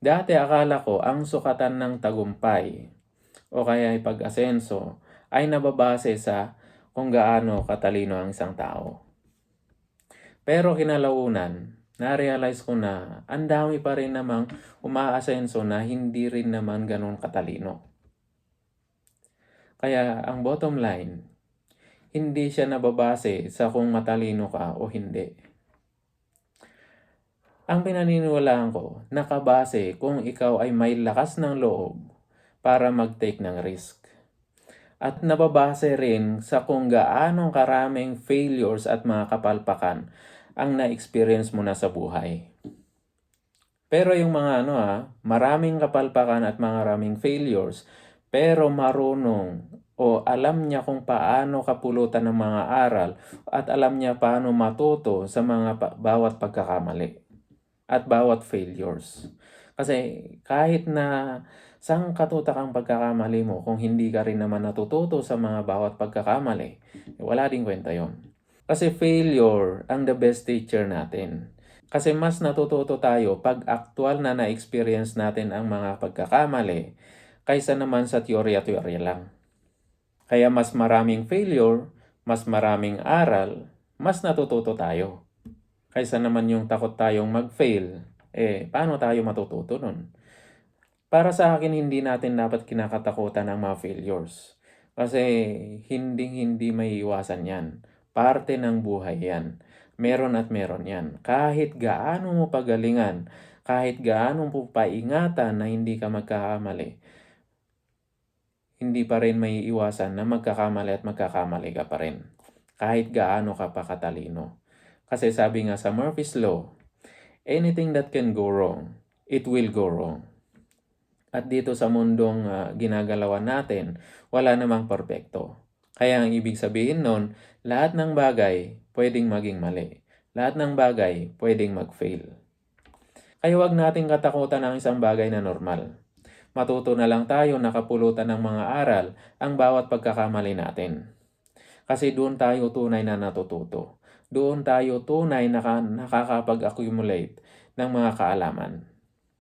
Dati akala ko ang sukatan ng tagumpay o kaya ay pag-asenso ay nababase sa kung gaano katalino ang isang tao. Pero kinalaunan, na-realize ko na ang dami pa rin namang umaasenso na hindi rin naman ganun katalino. Kaya ang bottom line, hindi siya nababase sa kung matalino ka o hindi. Ang pinaniniwalaan ko, nakabase kung ikaw ay may lakas ng loob para mag-take ng risk. At nababase rin sa kung gaano karaming failures at mga kapalpakan ang na-experience mo na sa buhay. Pero yung mga maraming kapalpakan at maraming failures, pero marunong o alam niya kung paano kapulutan ng mga aral at alam niya paano matuto sa mga bawat pagkakamali at bawat failures. Kasi kahit na sang katutak ang pagkakamali mo, kung hindi ka rin naman natututo sa mga bawat pagkakamali, wala ding kwenta yon. Kasi failure ang the best teacher natin. Kasi mas natututo tayo pag actual na na-experience natin ang mga pagkakamali kaysa naman sa teorya-teorya lang. Kaya mas maraming failure, mas maraming aral, mas natututo tayo. Kaysa naman yung takot tayong mag-fail, paano tayo matututo nun? Para sa akin, hindi natin dapat kinakatakutan ang mga failures. Kasi hindi may iwasan yan. Parte ng buhay yan. Meron at meron yan. Kahit gaano mo pagalingan, kahit gaano mo paingatan na hindi ka magkakamali, hindi pa rin may iwasan na magkakamali at magkakamali ka pa rin. Kahit gaano ka pa katalino. Kasi sabi nga sa Murphy's Law, anything that can go wrong, it will go wrong. At dito sa mundong ginagalawan natin, wala namang perpekto. Kaya ang ibig sabihin nun, lahat ng bagay pwedeng maging mali. Lahat ng bagay pwedeng mag-fail. Kaya wag nating katakutan ang isang bagay na normal. Matuto na lang tayo nakapulutan ng mga aral ang bawat pagkakamali natin. Kasi doon tayo tunay na natututo. Doon tayo tunay na nakakapag-accumulate ng mga kaalaman.